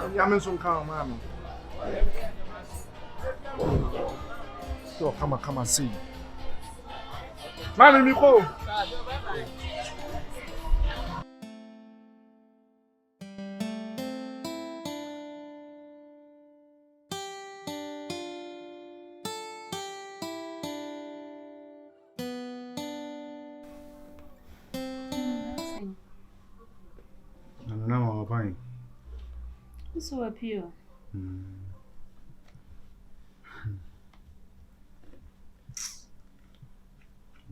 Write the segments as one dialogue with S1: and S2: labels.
S1: I'm some calm, mommy. So come and see. Mommy, me go. No, fine.
S2: So appeal.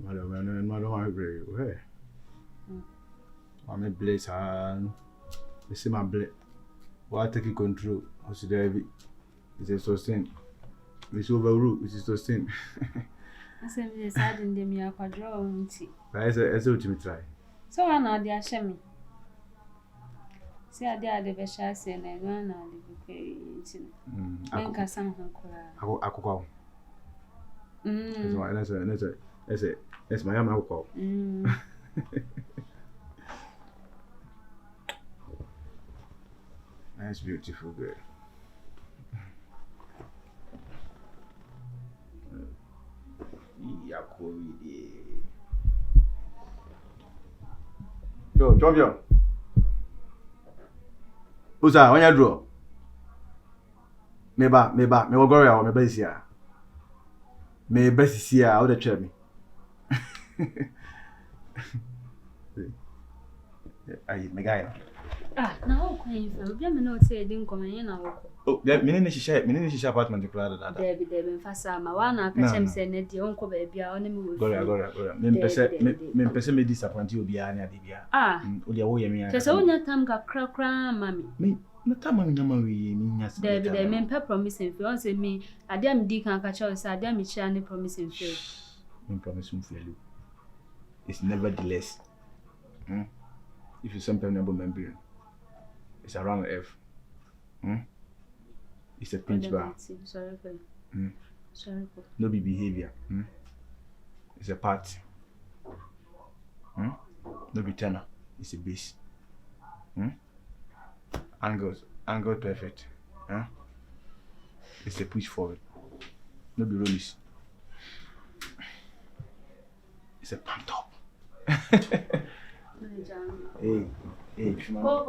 S1: Madam, I agree. I'm a blaze and I see my blade. What take control? What's the heavy? It's a sustain. It's overruled, which is sustain.
S2: I said, yes, I didn't do me a quadro.
S1: I said, to try.
S2: So I know the Ashemi. See, I did the Beshas and I run out of the I can't I could call.
S1: That's my own alcohol. That's beautiful, girl. Yo, champion. Who's that? When you draw? Me will go around, me best here. Me best here, how they check me. My guy.
S2: Now, Queen, you know, say, didn't come in now.
S1: Oh, that meaning she apartment to Clara.
S2: Debbie, Fasama, one, I catch him saying, the uncle baby, I only move.
S1: Go. Men person me disappoint you, be Anna Dibia.
S2: Oh, just all that time got crack, mammy.
S1: Me, no time, we mean, yes,
S2: Debbie, they mean per promising fiance me. I damn dick and catch us, I damn it, shiny promising field.
S1: Promising failure. It's nevertheless. If you sometimes never remember, it's around F. It's a pinch bar.
S2: Sorry for
S1: No be behavior. It's a part. No be tenor. It's a base. Angles perfect. It's a push forward. No be rollies. It's a pump top. Hey, Shimano.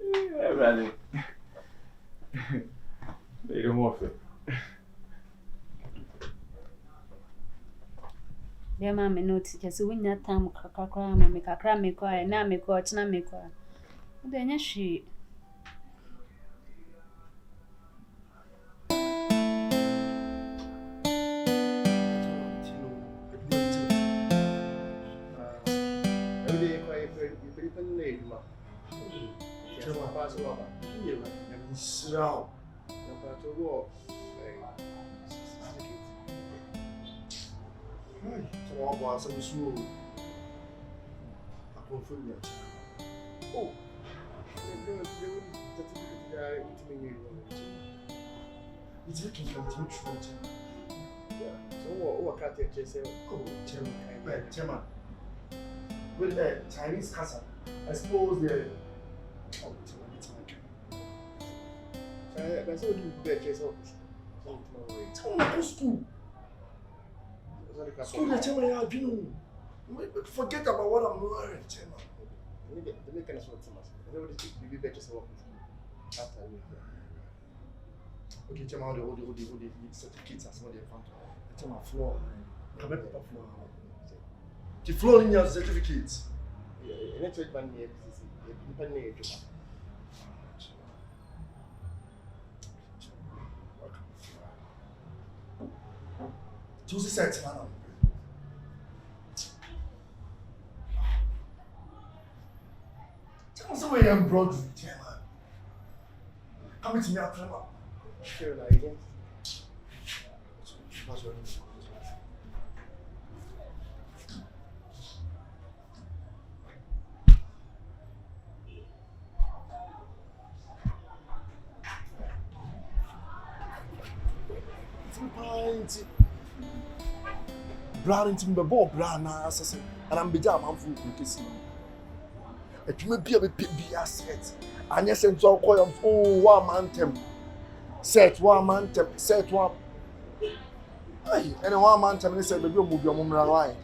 S1: Yeah, brother. They don't want it.
S2: Dear mammy, no teachers, when that time crack, make a cram, make quiet, now make quiet, now make quiet. Then she.
S1: Chairman. With the Chinese casa, I suppose the forget about what I'm learning, Chairman. Okay, Chairman, all the certificates are some of the front. Chairman, floor. Come up floor. The floor in your certificates. Tuesday sets, man. Tell us where I'm broad, Chairman. Come to me after that. Sure, I again.
S3: brand team be ball brand na asese and I'm be jam am fu kesi etuma bia be asset anya se nto akoyam one man tem set one man tem set one ay and one man tem ni say be o mu bi o mu mra why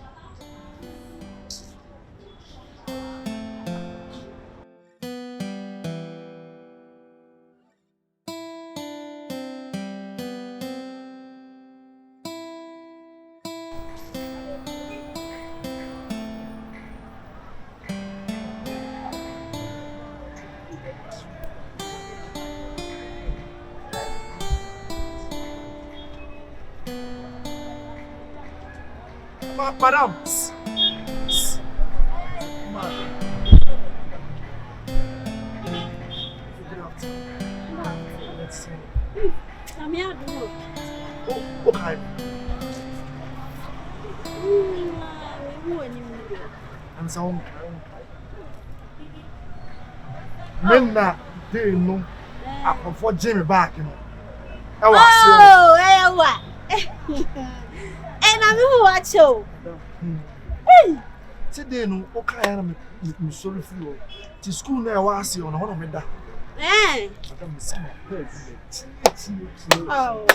S3: Madam.
S2: I'm here to work.
S3: Oh, okay. And so, Minna, they know. I prefer Jimmy back, you know.
S2: Oh, what? And I'm who watch you.
S3: Today, no, okay, I'm sorry for you. To school now, I see on one of them.
S2: Eh? Oh.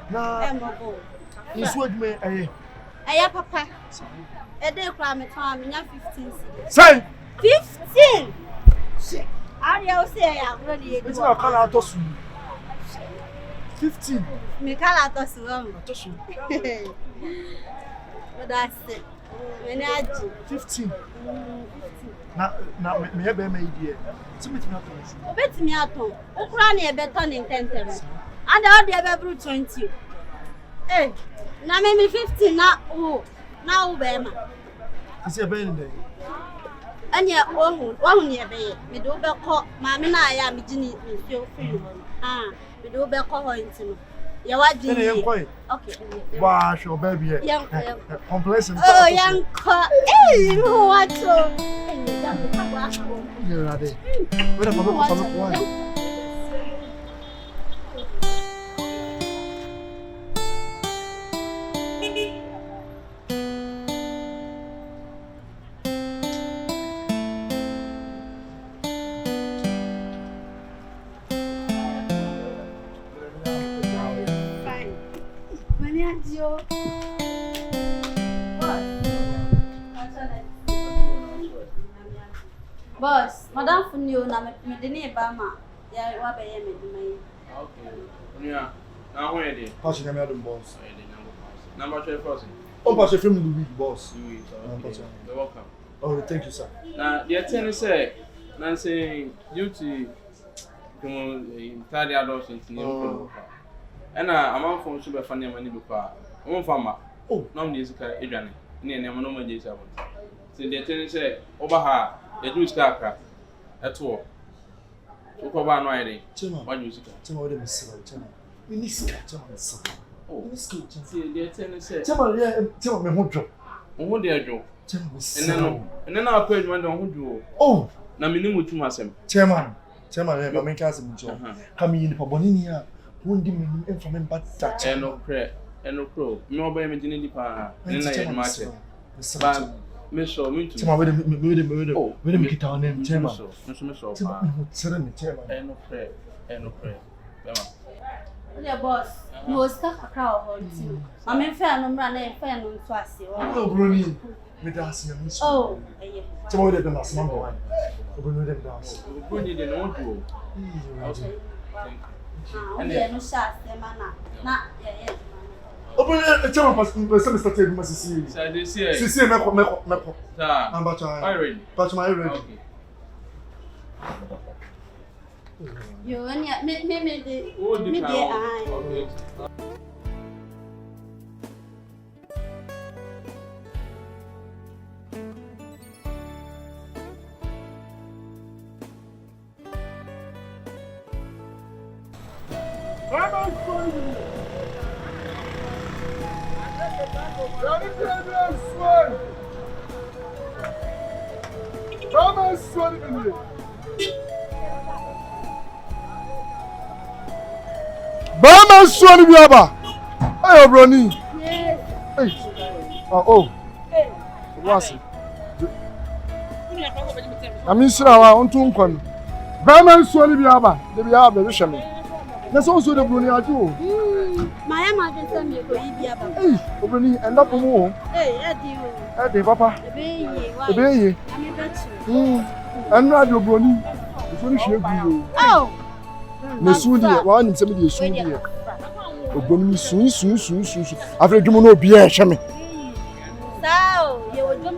S3: Now, this would me a
S2: papa. A day climate time in 15.
S3: say
S2: 15. How do you say I'm ready?
S3: It's not a color to 15.
S2: Me call out us wrong. But that's it. When I do
S3: 15. Now, me have my idea.
S2: bet me at home. Ukraine a better in 10. And all the other 20. Eh, now maybe 15 now. Oh, now, Bema.
S3: Is it a bad day?
S2: And yet, one year, me do back call Mamma. I am Ginny, feel free. Ah, we do back call her into. You what do you
S3: okay? Wash your baby.
S2: Young
S3: complacent.
S2: Oh, young car. Hey, who what so?
S3: You're ready. Wait a moment.
S2: Boss, madam for you na me de ne ba ma ya wa be ye me duma.
S4: Okay. Yeah. Now where dey?
S3: Pass your name boss.
S4: Number 12 person.
S3: Oh, pass your film in the week, boss.
S4: You're welcome.
S3: Oh, thank you, sir.
S4: Now, the attorney say, Nancy, duty to entirely adults in New and I'm on phone super funny money before. One farmer. Oh, no music, Adrian. Near no more days. So the attorney say, over her, a Jewish car at all. To cover no idea. One music.
S3: Tell me, Miss Minister, oh,
S4: the attorney said,
S3: tell me, who drop.
S4: Oh, dear Joe. And then I'll pay one who do. Oh, Naminu to myself.
S3: Chairman, my main cousin, coming in for Boninia, wounding me from but that.
S4: And no prayer, and no crow. No by imagining the power. And I am myself. But Miss or me to my with him get on him, Chairman. Chairman, and no prayer, and no prayer.
S2: Yeah, boss. No stuff a crowd on you. I'm in fair no run a fair no twice.
S3: Oh, Bruni, with us.
S2: Oh,
S3: tomorrow the last number one. Bruni them down.
S4: Bruni didn't want to.
S2: Okay. And then no shots, the manna. Not yet.
S3: Open a channel for some started must see. See, Mako. Number child. Patch my ready.
S2: You and yet me the eye.
S3: Bama swani biaba. Ayo broni.
S2: Yes.
S3: Oh, what's it? I mean, sir, I want to come. Batman, so be aba. They be aba, they show me. That's also the Bruni are too.
S2: My mother sent me to Ibiaba.
S3: Hey, Bruni, and up more.
S2: Hey,
S3: Eddie, Papa. The baby. I'm not your Bruni. It's only she.
S2: Oh,
S3: Nesudi, one in 70 years. Bruni, soon. I've read you no beer, Shammy.
S2: So, you would do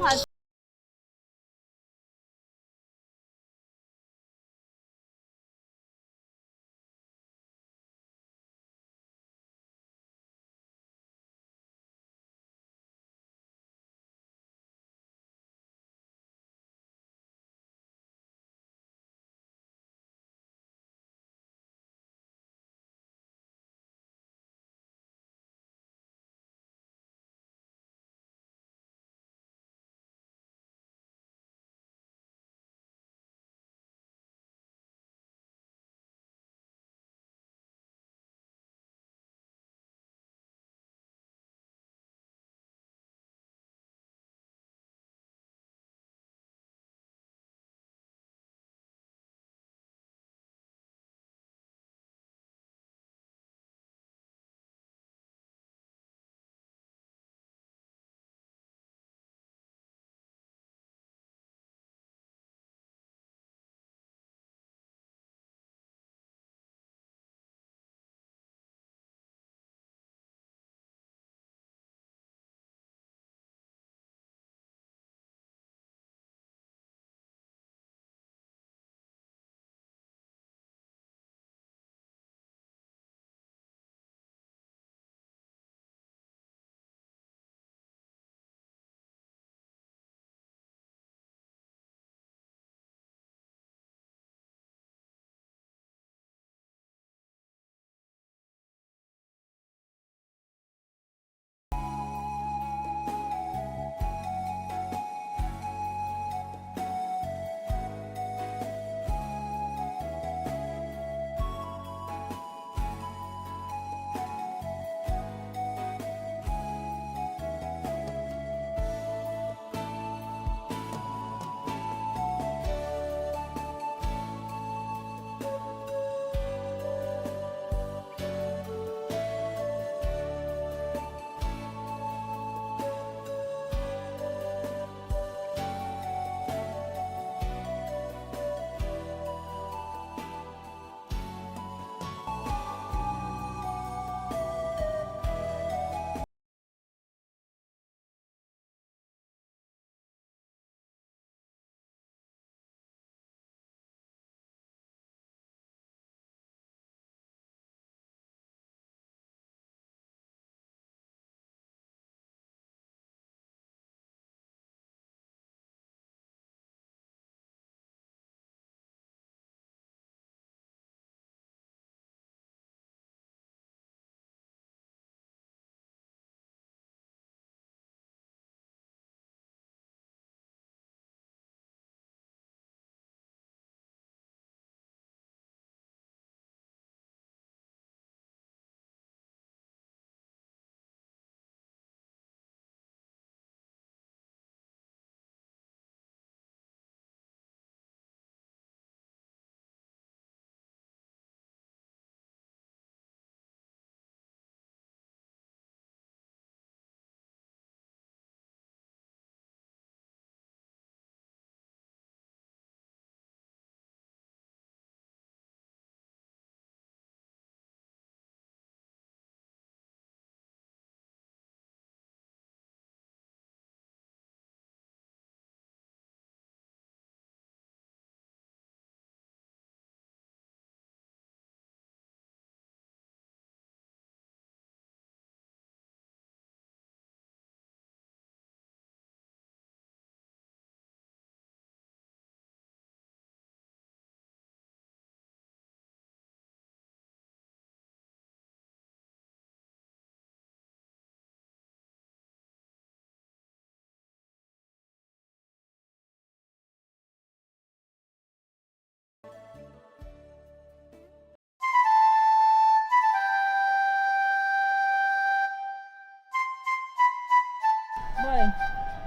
S5: Boy,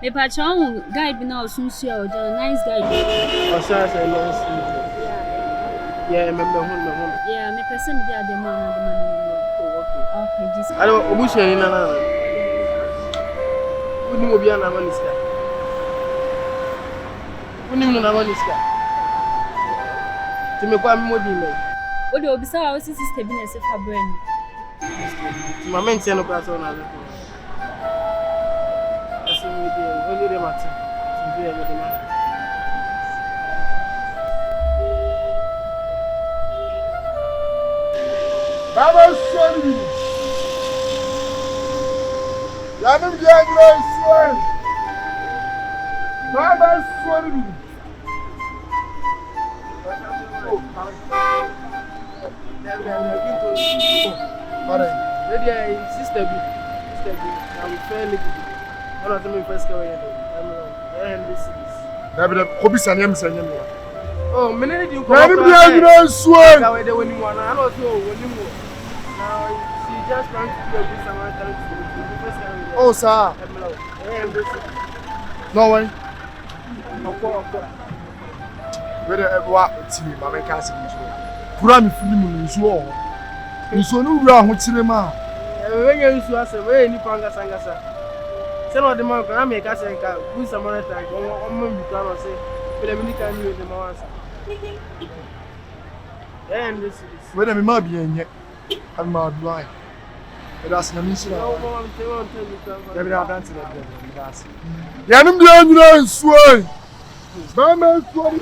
S5: me patron guide me now soon see or the nice guide.
S6: Asante nice. Yeah, remember home.
S5: Yeah, me person be the man.
S6: Oh, okay.
S5: Okay, just.
S6: I don't obushi ni na. Woni mo bia na maniska. Woni mo na maniska. Timi kwa mi modi me.
S5: O de obisa wa sister bi na se fa brain.
S6: Ma mente no kwa so na le. Asi mi de only the matter. Timi e me de ma.
S3: Baba sorry. Yanım gelmiyorsun. Baba sorry.
S6: Alright. Lady, sister B. I'm fairly good. One of them first go in.
S3: David, Kobe Sanyam Sanyam.
S6: Oh, many do
S3: Yanım gelmiyorsun.
S6: Now they win one. I don't know when you move. Now she just trying to do a good Samaritan.
S3: Oh, sir. No way. Whether ever team, my man can't see you. Pura film is war. You so no round with cinema.
S6: When you used to ask away any panga sangasa. Some of the man can make us and good Samaritan. On become say, Philomena knew the Mawasa. And this is
S3: whether me might be in yet. I'm not blind. But that's not mission. David, I've done to that. Yanum the Anglo sway. Mama, sorry,